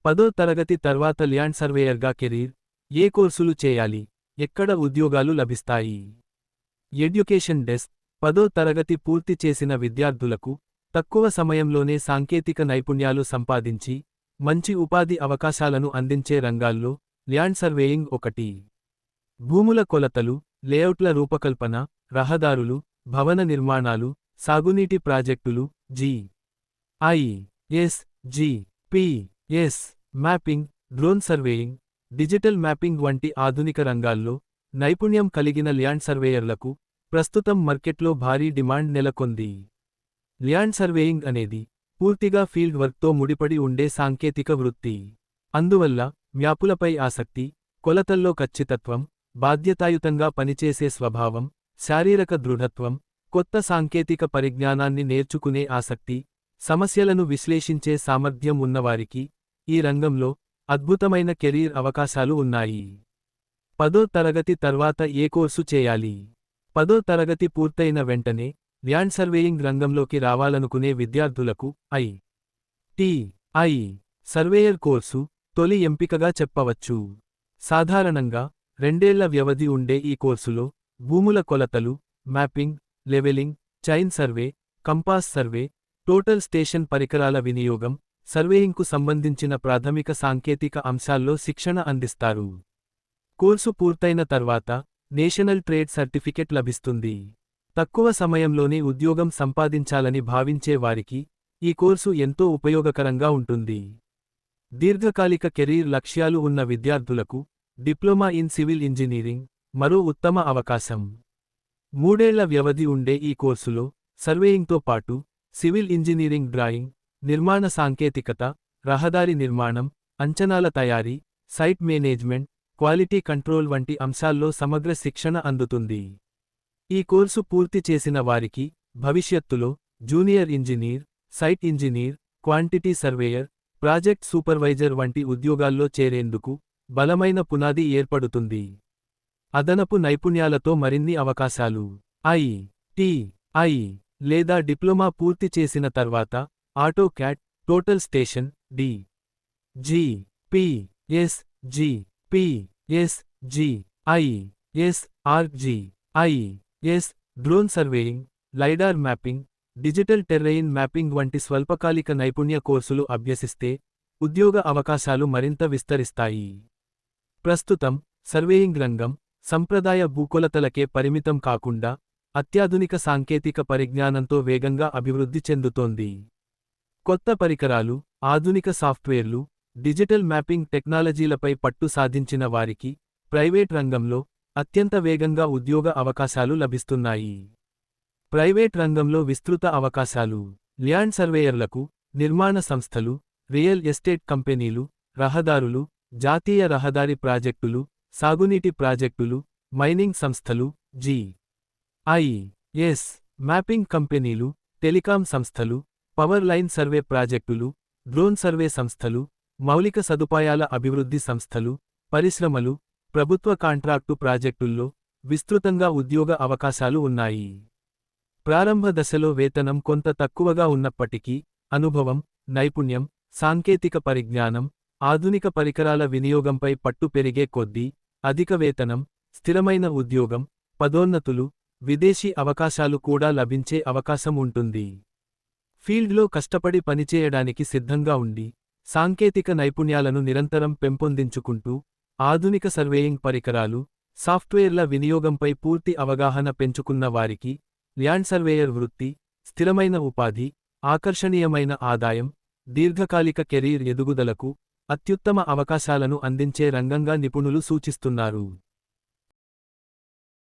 10వ తరగతి తర్వాత ల్యాండ్ సర్వేయర్గా కెరీర్, ఏ కోర్సులు చేయాలి, ఎక్కడ ఉద్యోగాలు లభిస్తాయి? ఎడ్యుకేషన్ డెస్క్ 10వ తరగతి పూర్తి చేసిన విద్యార్థులకు తక్కువ సమయంలోనే సాంకేతిక నైపుణ్యాలు సంపాదించి మంచి ఉపాధి అవకాశాలను అందించే రంగాల్లో ల్యాండ్ సర్వేయింగ్ ఒకటి. భూముల కొలతలు, లేఅవుట్ల రూపకల్పన, రహదారులు, భవన నిర్మాణాలు, సాగునీటి ప్రాజెక్టులు, GIS mapping, drone surveying, digital mapping వంటి ఆధునిక రంగాల్లో నైపుణ్యం కలిగిన ల్యాండ్ సర్వేయర్లకు ప్రస్తుతం మార్కెట్లో భారీ డిమాండ్ నెలకొంది. ల్యాండ్ సర్వేయింగ్ అనేది పూర్తిగా ఫీల్డ్ వర్క్తో ముడిపడి ఉండే సాంకేతిక వృత్తి. అందువల్ల మ్యాపులపై ఆసక్తి, కొలతల్లో ఖచ్చితత్వం, బాధ్యతాయుతంగా పనిచేసే స్వభావం, శారీరక దృఢత్వం, కొత్త సాంకేతిక పరిజ్ఞానాన్ని నేర్చుకునే ఆసక్తి, సమస్యలను విశ్లేషించే సామర్థ్యం ఉన్నవారికి ఈ రంగంలో అద్భుతమైన కెరీర్ అవకాశాలు ఉన్నాయి. 10వ తరగతి తర్వాత ఏ కోర్సు చేయాలి? 10వ తరగతి పూర్తయిన వెంటనే ల్యాండ్ సర్వేయింగ్ రంగంలోకి రావాలనుకునే విద్యార్థులకు ఐ సర్వేయర్ కోర్సు తొలి ఎంపికగా చెప్పవచ్చు. సాధారణంగా 2 ఏళ్ల వ్యవధి ఉండే ఈ కోర్సులో భూముల కొలతలు, mapping, levelling, chain survey, compass survey, total station పరికరాల వినియోగం, సర్వేయింగ్కు సంబంధించిన ప్రాథమిక సాంకేతిక అంశాల్లో శిక్షణ అందిస్తారు. కోర్సు పూర్తయిన తర్వాత నేషనల్ ట్రేడ్ సర్టిఫికెట్ లభిస్తుంది. తక్కువ సమయంలోనే ఉద్యోగం సంపాదించాలని భావించే వారికి ఈ కోర్సు ఎంతో ఉపయోగకరంగా ఉంటుంది. దీర్ఘకాలిక కెరీర్ లక్ష్యాలు ఉన్న విద్యార్థులకు డిప్లొమా ఇన్ సివిల్ ఇంజనీరింగ్ మరో ఉత్తమ అవకాశం. 3 ఏళ్ల వ్యవధి ఉండే ఈ కోర్సులో సర్వేయింగ్తో పాటు సివిల్ ఇంజనీరింగ్ డ్రాయింగ్, నిర్మాణ సాంకేతికత, రహదారి నిర్మాణం, అంచనాల తయారీ, సైట్ మేనేజ్మెంట్, క్వాలిటీ కంట్రోల్ వంటి అంశాల్లో సమగ్ర శిక్షణ అందుతుంది. ఈ కోర్సు పూర్తి చేసిన వారికి భవిష్యత్తులో junior engineer, site engineer, quantity surveyor, project supervisor వంటి ఉద్యోగాల్లో చేరేందుకు బలమైన పునాది ఏర్పడుతుంది. అదనపు నైపుణ్యాలతో మరిన్ని అవకాశాలు. ఐ లేదా డిప్లొమా పూర్తి చేసిన తర్వాత AutoCAD, total station, GIS, drone surveying, lidar mapping, digital terrain mapping వంటి స్వల్పకాలిక నైపుణ్య కోర్సులు అభ్యసిస్తే ఉద్యోగ అవకాశాలు మరింత విస్తరిస్తాయి. ప్రస్తుతం సర్వేయింగ్ రంగం సంప్రదాయ భూకొలతలకే పరిమితం కాకుండా అత్యాధునిక సాంకేతిక పరిజ్ఞానంతో వేగంగా అభివృద్ధి చెందుతోంది. కొత్త పరికరాలు, ఆధునిక సాఫ్ట్వేర్లు, డిజిటల్ మ్యాపింగ్ టెక్నాలజీలపై పట్టు సాధించిన వారికి ప్రైవేట్ రంగంలో అత్యంత వేగంగా ఉద్యోగ అవకాశాలు లభిస్తున్నాయి. ప్రైవేట్ రంగంలో విస్తృత అవకాశాలు. ల్యాండ్ సర్వేయర్లకు నిర్మాణ సంస్థలు, రియల్ ఎస్టేట్ కంపెనీలు, రహదారులు, జాతీయ రహదారి ప్రాజెక్టులు, సాగునీటి ప్రాజెక్టులు, మైనింగ్ సంస్థలు, GIS మ్యాపింగ్ కంపెనీలు, టెలికాం సంస్థలు, పవర్ లైన్ సర్వే ప్రాజెక్టులు, డ్రోన్ సర్వే సంస్థలు, మౌలిక సదుపాయాల అభివృద్ధి సంస్థలు, పరిశ్రమలు, ప్రభుత్వ కాంట్రాక్టు ప్రాజెక్టుల్లో విస్తృతంగా ఉద్యోగ అవకాశాలు ఉన్నాయి. ప్రారంభ దశలో వేతనం కొంత తక్కువగా ఉన్నప్పటికీ అనుభవం, నైపుణ్యం, సాంకేతిక పరిజ్ఞానం, ఆధునిక పరికరాల వినియోగంపై పట్టు పెరిగే కొద్దీ అధిక వేతనం, స్థిరమైన ఉద్యోగం, పదోన్నతులు, విదేశీ అవకాశాలు కూడా లభించే అవకాశం ఉంటుంది. ఫీల్డ్లో కష్టపడి పనిచేయడానికి సిద్ధంగా ఉండి సాంకేతిక నైపుణ్యాలను నిరంతరం పెంపొందించుకుంటూ ఆధునిక సర్వేయింగ్ పరికరాలు, సాఫ్ట్వేర్ల వినియోగంపై పూర్తి అవగాహన పెంచుకున్న వారికి ల్యాండ్ సర్వేయర్ వృత్తి స్థిరమైన ఉపాధి, ఆకర్షణీయమైన ఆదాయం, దీర్ఘకాలిక కెరీర్ ఎదుగుదలకు అత్యుత్తమ అవకాశాలను అందించే రంగంగా నిపుణులు సూచిస్తున్నారు.